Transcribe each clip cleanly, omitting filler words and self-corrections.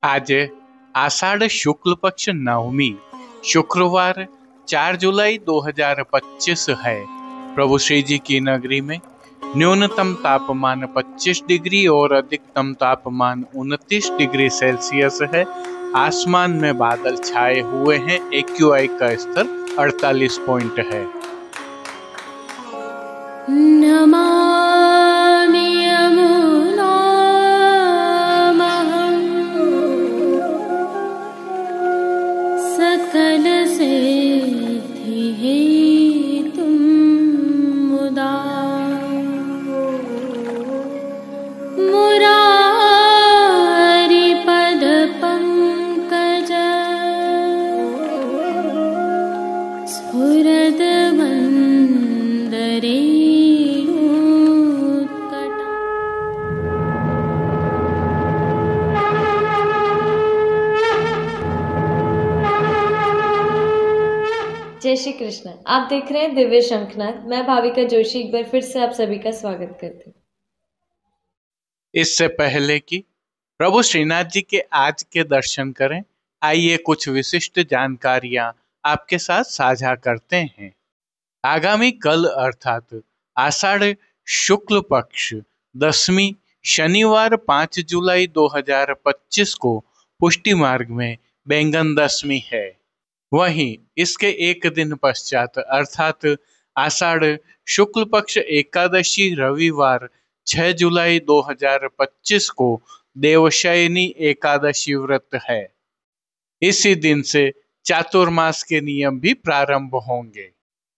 आज आषाढ़ शुक्ल पक्ष नवमी शुक्रवार 4 जुलाई 2025 है। प्रभु श्री जी की नगरी में न्यूनतम तापमान 25 डिग्री और अधिकतम तापमान 29 डिग्री सेल्सियस है। आसमान में बादल छाए हुए हैं। AQI का स्तर 48 पॉइंट है। नमामि यमुनामहं सकल सिद्धिहेतुं मुदा मुरारिपद पंकज स्फुरद वंदरे जय श्री कृष्ण। आप देख रहे हैं दिव्य शंखनाद। मैं भाविका जोशी एक बार फिर से आप सभी का स्वागत करती हूँ। इससे पहले कि प्रभु श्रीनाथ जी के आज के दर्शन करें, आइए कुछ विशिष्ट जानकारियां आपके साथ साझा करते हैं। आगामी कल अर्थात आषाढ़ शुक्ल पक्ष दशमी शनिवार 5 जुलाई 2025 को पुष्टि मार्ग में बैंगन दशमी है। वहीं इसके एक दिन पश्चात अर्थात आषाढ़ शुक्ल पक्ष एकादशी रविवार 6 जुलाई 2025 को देवशयनी एकादशी व्रत है। इसी दिन से चातुर्मास के नियम भी प्रारंभ होंगे।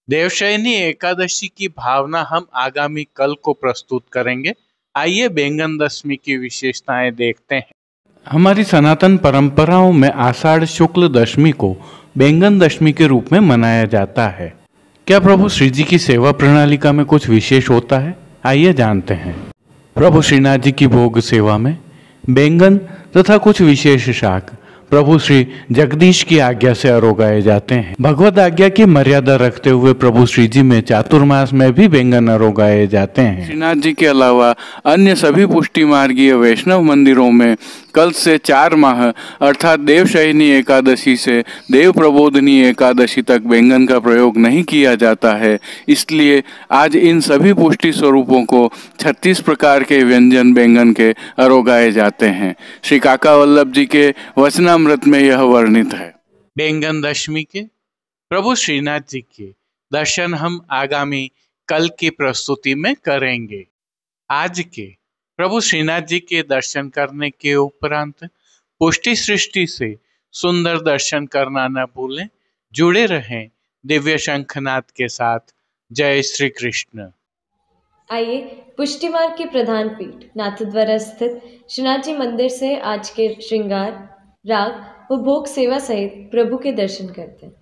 देवशयनी एकादशी की भावना हम आगामी कल को प्रस्तुत करेंगे। आइए बैंगन दशमी की विशेषताएं देखते हैं। हमारी सनातन परंपराओं में आषाढ़ शुक्ल दशमी को बैंगन दशमी के रूप में मनाया जाता है। क्या प्रभु श्री जी की सेवा प्रणालिका में कुछ विशेष होता है? आइए जानते हैं। प्रभु श्रीनाथ जी की भोग सेवा में बैंगन तथा कुछ विशेष शाक प्रभु श्री जगदीश की आज्ञा से अरोगाए जाते हैं। भगवत आज्ञा की मर्यादा रखते हुए प्रभु श्री जी में चातुर्मास में भी बैंगन अरोगाए जाते हैं। श्रीनाथ जी के अलावा अन्य सभी पुष्टि मार्गीय वैष्णव मंदिरों में कल से 4 माह अर्थात देवशयनी एकादशी से देव प्रबोधनी एकादशी तक बैंगन का प्रयोग नहीं किया जाता है। इसलिए आज इन सभी पुष्टि स्वरूपों को 36 प्रकार के व्यंजन बैंगन के अरोगाए जाते हैं। श्री काका वल्लभ जी के वचनामृत में यह वर्णित है। बैंगन दशमी के प्रभु श्रीनाथ जी के दर्शन हम आगामी कल की प्रस्तुति में करेंगे। आज के प्रभु श्रीनाथ जी के दर्शन करने के उपरांत पुष्टि सृष्टि से सुंदर दर्शन करना न भूलें। जुड़े रहें दिव्य शंखनाद के साथ। जय श्री कृष्ण। आइए पुष्टि मार्ग की प्रधान पीठ नाथद्वारा स्थित श्रीनाथ जी मंदिर से आज के श्रृंगार, राग व भोग सेवा सहित प्रभु के दर्शन करते हैं।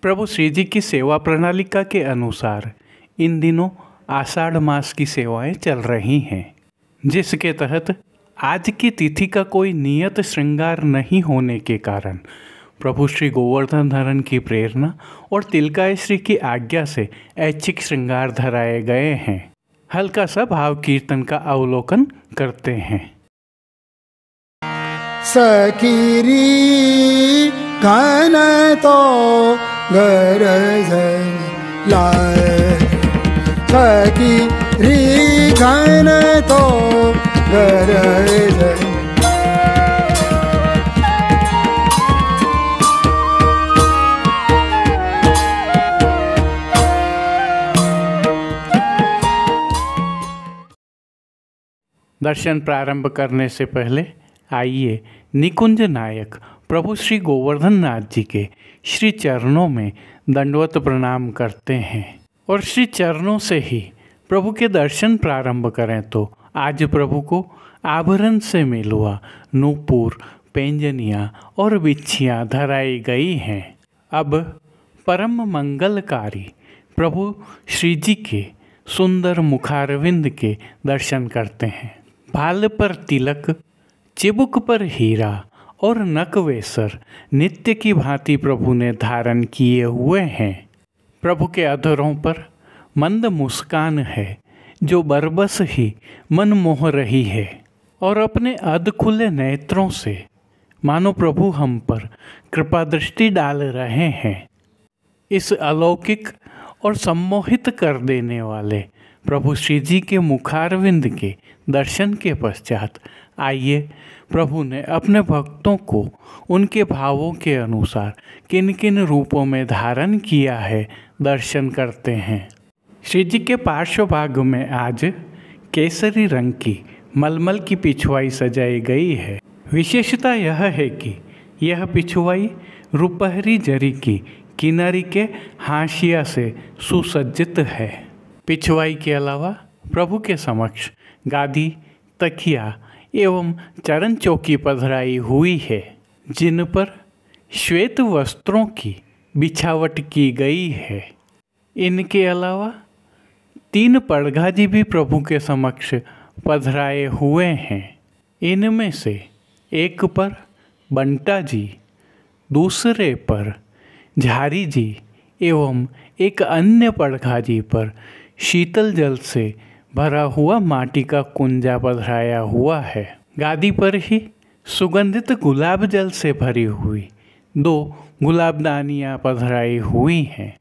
प्रभु श्री जी की सेवा प्रणालिका के अनुसार इन दिनों आषाढ़ मास की सेवाएं चल रही हैं, जिसके तहत आज की तिथि का कोई नियत श्रृंगार नहीं होने के कारण प्रभु श्री गोवर्धन धरन की प्रेरणा और तिलकाय श्री की आज्ञा से ऐच्छिक श्रृंगार धराए गए हैं। हल्का सा भाव कीर्तन का अवलोकन करते हैं। सकीरी घन तो गरज लाए सकीरी घन तो गरज दर्शन प्रारंभ करने से पहले आइए निकुंज नायक प्रभु श्री गोवर्धन नाथ जी के श्री चरणों में दंडवत प्रणाम करते हैं और श्री चरणों से ही प्रभु के दर्शन प्रारंभ करें। तो आज प्रभु को आभरण से मिलुआ नूपुर पैंजनियाँ और बिच्छियाँ धराई गई हैं। अब परम मंगलकारी प्रभु श्री जी के सुंदर मुखारविंद के दर्शन करते हैं। भाल पर तिलक, चिबुक पर हीरा और नकवेसर नित्य की भांति प्रभु ने धारण किए हुए हैं। प्रभु के अधरों पर मंद मुस्कान है जो बरबस ही मन मोह रही है, और अपने अध खुले नेत्रों से मानो प्रभु हम पर कृपा दृष्टि डाल रहे हैं। इस अलौकिक और सम्मोहित कर देने वाले प्रभु श्री जी के मुखारविंद के दर्शन के पश्चात आइए प्रभु ने अपने भक्तों को उनके भावों के अनुसार किन किन रूपों में धारण किया है दर्शन करते हैं। श्री जी के पार्श्व भाग में आज केसरी रंग की मलमल की पिछुआई सजाई गई है। विशेषता यह है कि यह पिछुआई रुपहरी जरी की किनारी के हाशिया से सुसज्जित है। पिछुआई के अलावा प्रभु के समक्ष गादी, तकिया एवं चरण चौकी पधराई हुई है, जिन पर श्वेत वस्त्रों की बिछावट की गई है। इनके अलावा 3 पड़घाजी भी प्रभु के समक्ष पधराए हुए हैं। इनमें से एक पर बंटा जी, दूसरे पर झारी जी एवं एक अन्य पड़घाजी पर शीतल जल से भरा हुआ माटी का कुंजा पधराया हुआ है। गादी पर ही सुगंधित गुलाब जल से भरी हुई 2 गुलाबदानियाँ पधराई हुई हैं।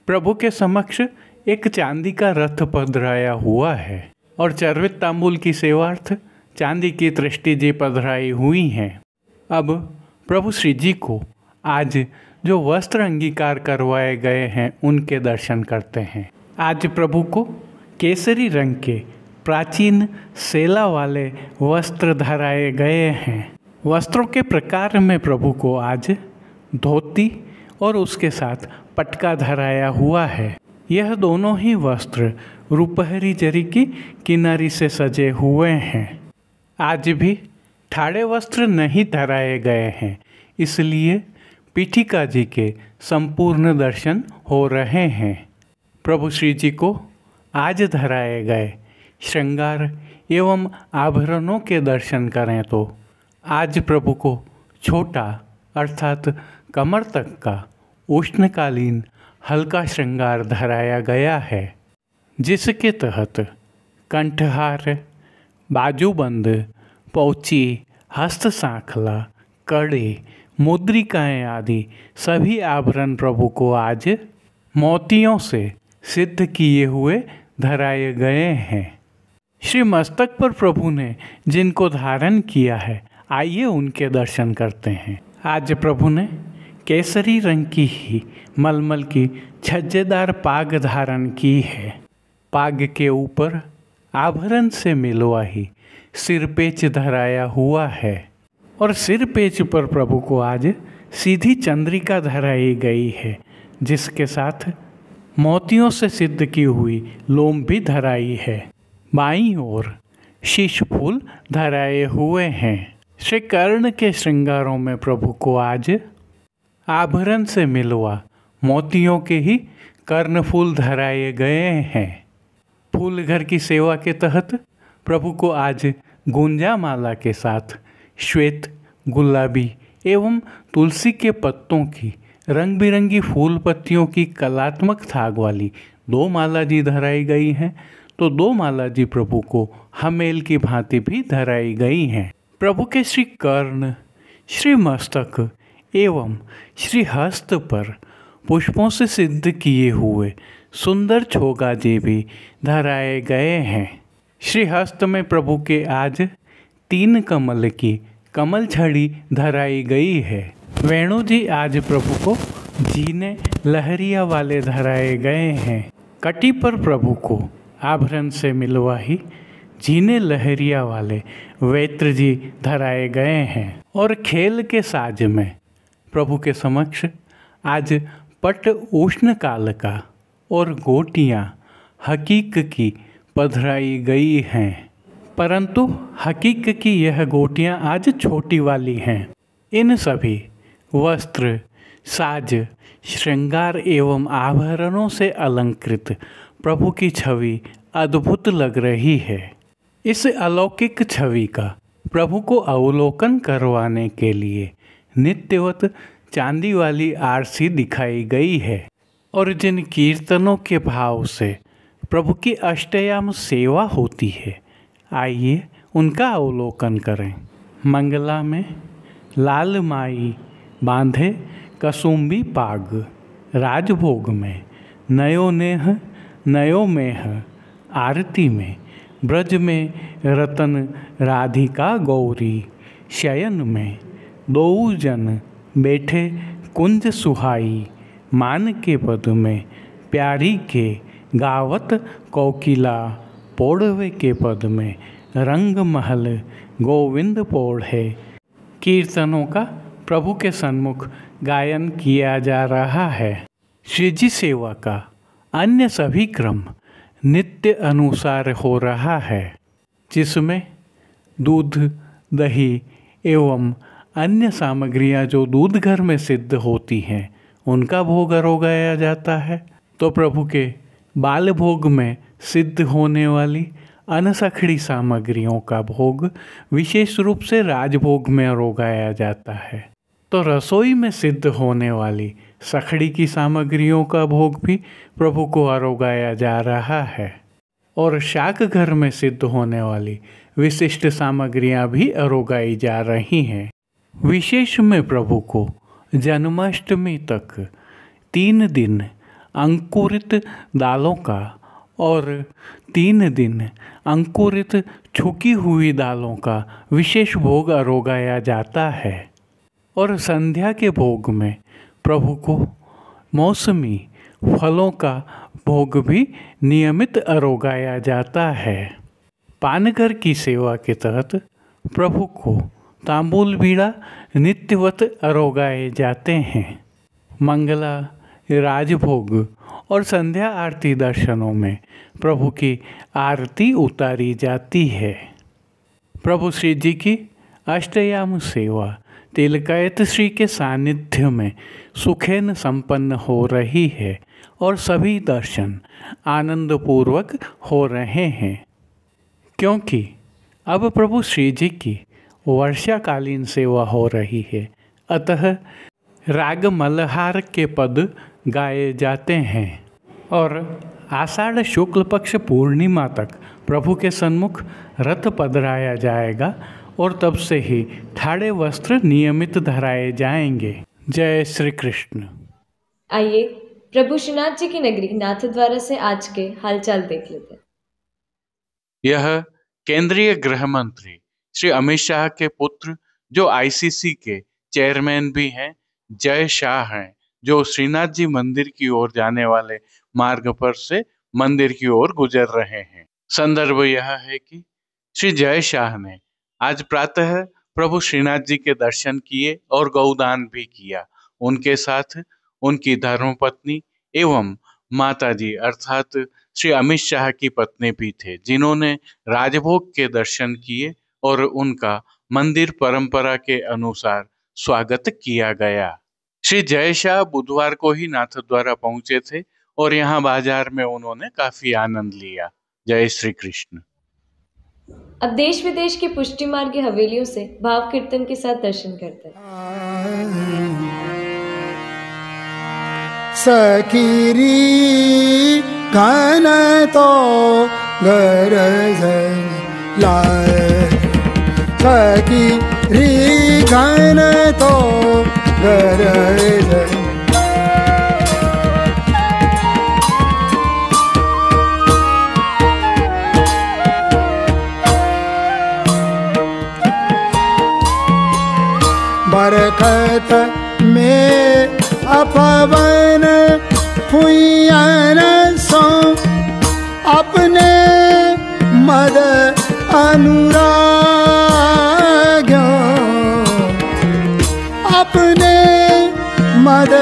प्रभु के समक्ष एक चांदी का रथ पधराया हुआ है और चर्वित तांबूल की सेवार्थ चांदी की दृष्टि जी पधराई हुई हैं। अब प्रभु श्री जी को आज जो वस्त्र अंगीकार करवाए गए हैं उनके दर्शन करते हैं। आज प्रभु को केसरी रंग के प्राचीन सेला वाले वस्त्र धराए गए हैं। वस्त्रों के प्रकार में प्रभु को आज धोती और उसके साथ पटका धराया हुआ है। यह दोनों ही वस्त्र रुपहरी जरी की किनारी से सजे हुए हैं। आज भी ठाड़े वस्त्र नहीं धराए गए हैं, इसलिए पीठिका जी के संपूर्ण दर्शन हो रहे हैं। प्रभु श्री जी को आज धराए गए श्रृंगार एवं आभरणों के दर्शन करें तो आज प्रभु को छोटा अर्थात कमर तक का उष्णकालीन हल्का श्रृंगार धराया गया है, जिसके तहत कंठहार, बाजूबंद, पौची, हस्त सांखला, कड़े, मुद्रिकाएँ आदि सभी आभरण प्रभु को आज मोतियों से सिद्ध किए हुए धराए गए हैं। श्री मस्तक पर प्रभु ने जिनको धारण किया है, आइए उनके दर्शन करते हैं। आज प्रभु ने केसरी रंग की ही मलमल की छज्जेदार पाग धारण की है। पाग के ऊपर आभरण से मिलवा ही सिरपेच धराया हुआ है और सिरपेच पर प्रभु को आज सीधी चंद्रिका धराई गई है, जिसके साथ मोतियों से सिद्ध की हुई लोम भी धराई है। बाईं ओर शीश फूल धराए हुए हैं। श्री कर्ण के श्रृंगारों में प्रभु को आज आभरण से मिलवा मोतियों के ही कर्णफूल धराए गए हैं। फूल घर की सेवा के तहत प्रभु को आज गुंजा माला के साथ श्वेत, गुलाबी एवं तुलसी के पत्तों की रंग बिरंगी फूल पत्तियों की कलात्मक थाग वाली 2 माला जी धराई गई हैं, तो 2 माला जी प्रभु को हमेल की भांति भी धराई गई हैं। प्रभु के श्री कर्ण, श्री मस्तक एवं श्री हस्त पर पुष्पों से सिद्ध किए हुए सुंदर छोगा जी भी धराए गए हैं। श्री हस्त में प्रभु के आज 3 कमल की कमल छड़ी धराई गई है। वेणु जी आज प्रभु को जीने लहरिया वाले धराए गए हैं। कटी पर प्रभु को आभरण से मिलवा ही जीने लहरिया वाले वेत्र जी धराए गए हैं। और खेल के साज में प्रभु के समक्ष आज पट उष्ण काल का और गोटियाँ हकीक की पधराई गई हैं, परंतु हकीक की यह गोटियाँ आज छोटी वाली हैं। इन सभी वस्त्र, साज, श्रृंगार एवं आभरणों से अलंकृत प्रभु की छवि अद्भुत लग रही है। इस अलौकिक छवि का प्रभु को अवलोकन करवाने के लिए नित्यवत चांदी वाली आरसी दिखाई गई है और जिन कीर्तनों के भाव से प्रभु की अष्टयाम सेवा होती है, आइए उनका अवलोकन करें। मंगला में लाल माई बांधे कसुम्बी पाग, राजभोग में नयो नेह नयो मेह, आरती में ब्रज में रतन राधिका गौरी, शयन में दो जन बैठे कुंज सुहाई, मान के पद में प्यारी के गावत कोकिला, पोड़वे के पद में रंग महल गोविंद पोढ़े। कीर्तनों का प्रभु के सन्मुख गायन किया जा रहा है। श्री जी सेवा का अन्य सभी क्रम नित्य अनुसार हो रहा है, जिसमें दूध, दही एवं अन्य सामग्रियां जो दूध घर में सिद्ध होती हैं उनका भोग अरोगाया जाता है, तो प्रभु के बाल भोग में सिद्ध होने वाली अनसखड़ी सामग्रियों का भोग विशेष रूप से राजभोग में अरोगाया जाता है। तो रसोई में सिद्ध होने वाली सखड़ी की सामग्रियों का भोग भी प्रभु को अरोगाया जा रहा है और शाक घर में सिद्ध होने वाली विशिष्ट सामग्रियां भी अरोगाई जा रही हैं। विशेष में प्रभु को जन्माष्टमी तक 3 दिन अंकुरित दालों का और 3 दिन अंकुरित छुकी हुई दालों का विशेष भोग अरोगाया जाता है और संध्या के भोग में प्रभु को मौसमी फलों का भोग भी नियमित अरोगाया जाता है। पानघर की सेवा के तहत प्रभु को तांबूल बीड़ा नित्यवत अरोगाए जाते हैं। मंगला, राजभोग और संध्या आरती दर्शनों में प्रभु की आरती उतारी जाती है। प्रभु श्री जी की अष्टयाम सेवा तिलकायत श्री के सानिध्य में सुखेन संपन्न हो रही है और सभी दर्शन आनंदपूर्वक हो रहे हैं, क्योंकि अब प्रभु श्री जी की वर्षाकालीन सेवा हो रही है। अतः राग मल्हार के पद गाए जाते हैं और आषाढ़ शुक्ल पक्ष पूर्णिमा तक प्रभु के सन्मुख रथ पधराया जाएगा और तब से ही ठाड़े वस्त्र नियमित धराए जाएंगे। जय श्री कृष्ण। आइए प्रभु श्रीनाथ जी की नगरी नाथद्वारा से आज के हालचाल देख लेते हैं। यह केंद्रीय गृह मंत्री श्री अमित शाह के पुत्र, जो आईसीसी के चेयरमैन भी हैं, जय शाह हैं, जो श्रीनाथ जी मंदिर की ओर जाने वाले मार्ग पर से मंदिर की ओर गुजर रहे हैं। संदर्भ यह है कि श्री जय शाह ने आज प्रातः प्रभु श्रीनाथ जी के दर्शन किए और गौदान भी किया। उनके साथ उनकी धर्मपत्नी एवं माता जी अर्थात श्री अमित शाह की पत्नी भी थे, जिन्होंने राजभोग के दर्शन किए और उनका मंदिर परंपरा के अनुसार स्वागत किया गया। श्री जय शाह बुधवार को ही नाथद्वारा पहुंचे थे और यहाँ बाजार में उन्होंने काफी आनंद लिया। जय श्री कृष्ण। अब देश विदेश की पुष्टि मार्ग की हवेलियों से भाव कीर्तन के साथ दर्शन करते हैं। सखीरी घन तो गरज लाए, सखीरी घन तो गरज बरखत में अपवन हुयन सो अपने मद अनुराग, अपने मद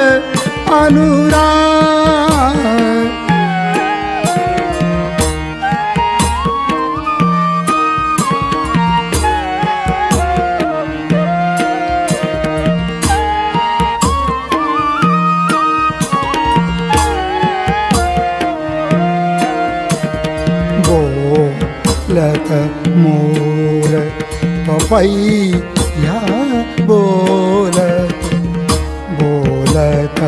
अनुराग। मोर पपैया बोलत बोलत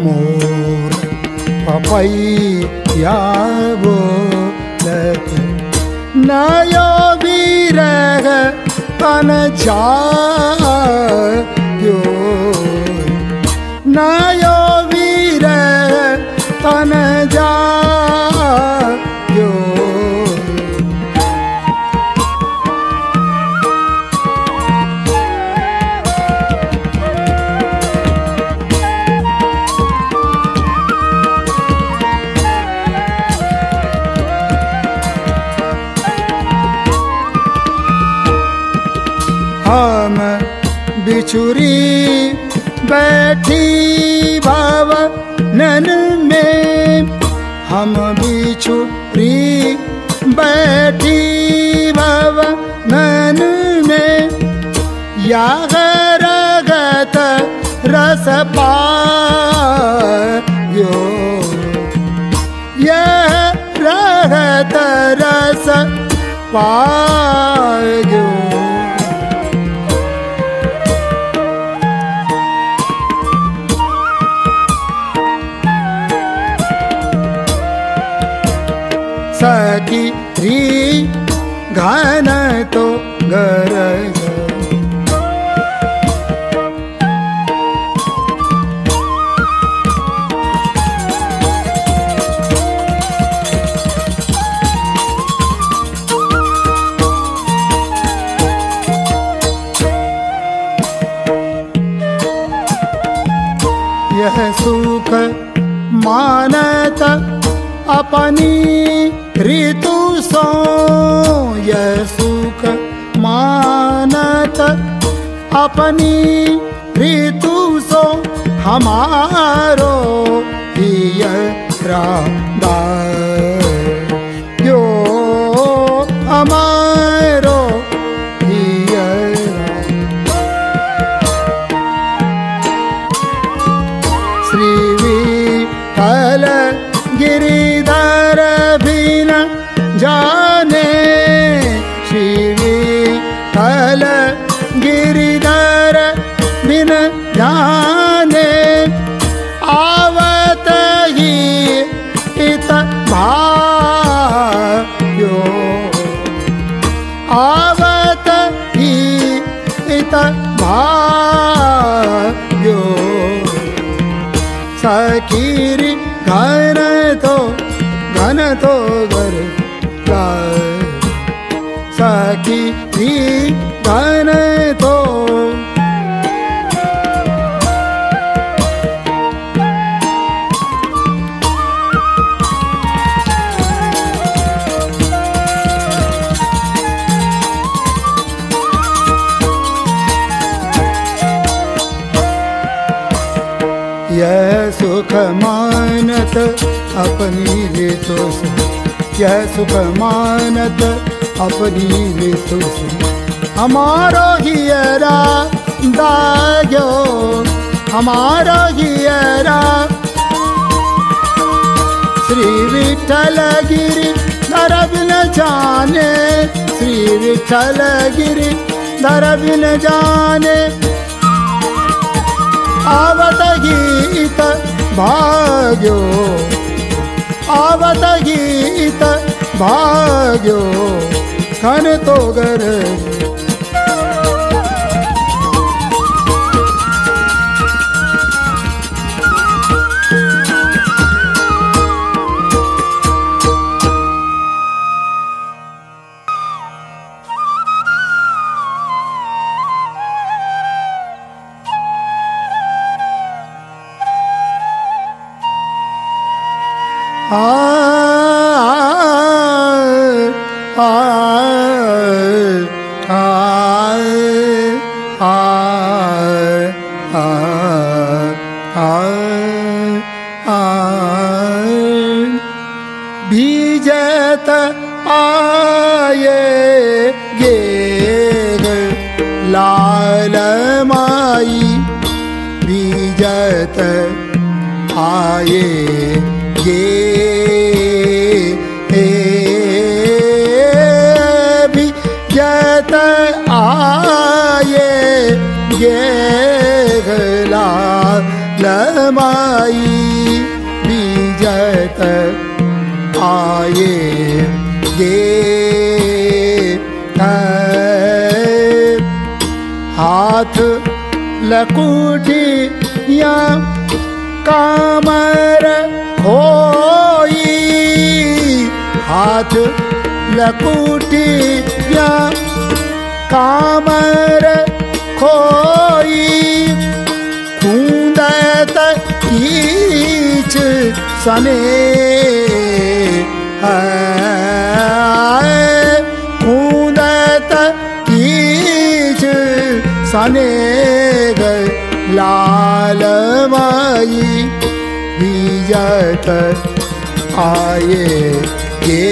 मोर पपैया बोलत नयो विरह तन जायो नयो विरह तन जायो हम बिछुरी बैठी भवनन में हम बिछुरी बैठी भवनन में याग रगत रस पायो यह रगत रस पायो सखी री घन तो गरज यह सुख मानत अपनी ऋतु सो यह सुख मानत अपनी ऋतु सो हमारो हिय राधा यो हमारो हिय श्री विठल गिरिधर बिन जाने श्री विठल गिरिधर बिन जाने आवत ही इत भायो आवत ही इत भायो सखीरी घन तो गर सखी घन तो यह सुख मानत अपनी लेतो से यह सुख मानत अपनी लेतो से हमारो हियरा दायो हमारो हियरा श्री विठल गिरि धर बिन जाने श्री विठल गिरि धर बिन जाने आवत गीत भाग्यो आवत गीत भाग्यो खन तो गर भीजत आए गे लाल माई भीजत आए गे आये गे लालमाई बीजत आये गे हाथ लकुटिया कामर खोई हाथ लकुटिया कामर खोई खूंदत कीच सने खूंदत कीच सने लालमाई बीजत आये गे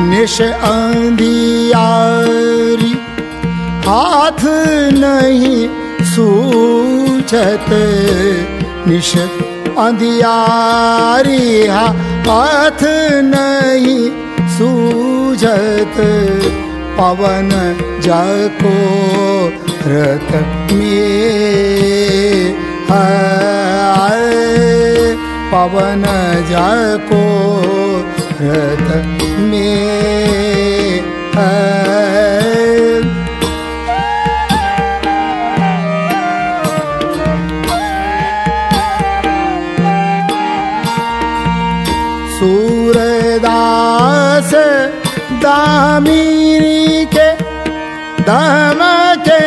निश अंधियारी हाथ नहीं सूझत निश अंधियारी हाथ नहीं सूझत पवन जाको रत में पवन जाको रत में सूरदास दामिनी के दम के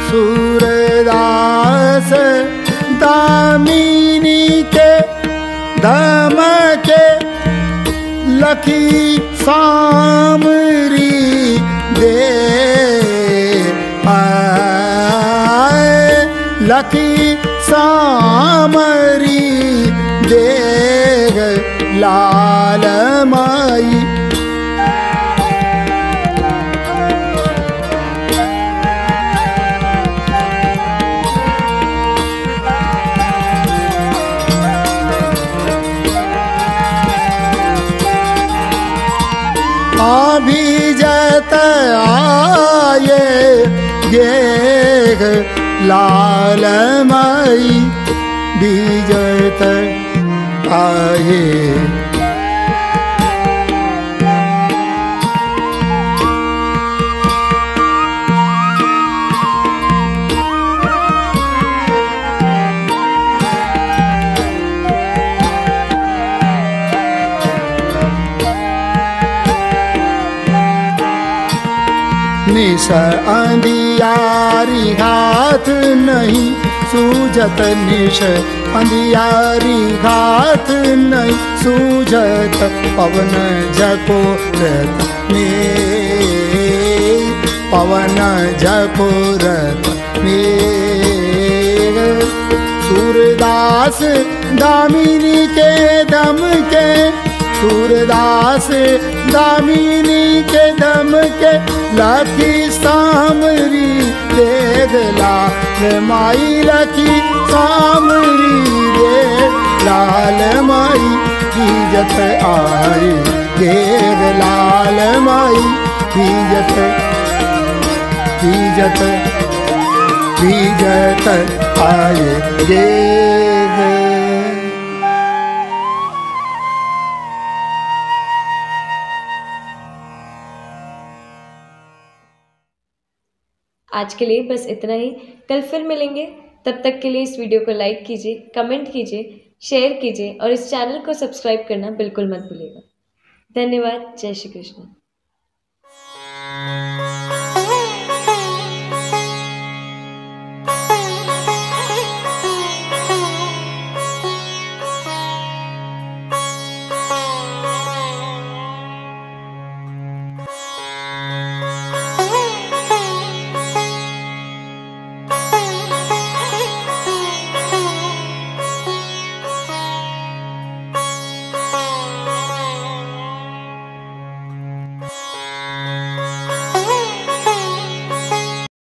सूरदास दामिनी के दम के लखी सामरी दे लखी सामरी दे लालमाई अभिजत आये गे लालमाई बीजत आये निश अंधियारी हाथ नहीं सूझत निश अंधियारी हाथ नहीं सूझत पवन जको रत में पवन जको रत में सूरदास दामिनी के दम के सूरदास दामिनी के दम के लखी सामरी देख लालमाई लखी सामरी दे लालमाई बीजत आये देख लालमाई बीजत बीजत बीजत आये देख। आज के लिए बस इतना ही। कल फिर मिलेंगे। तब तक के लिए इस वीडियो को लाइक कीजिए, कमेंट कीजिए, शेयर कीजिए और इस चैनल को सब्सक्राइब करना बिल्कुल मत भूलिएगा। धन्यवाद। जय श्री कृष्ण।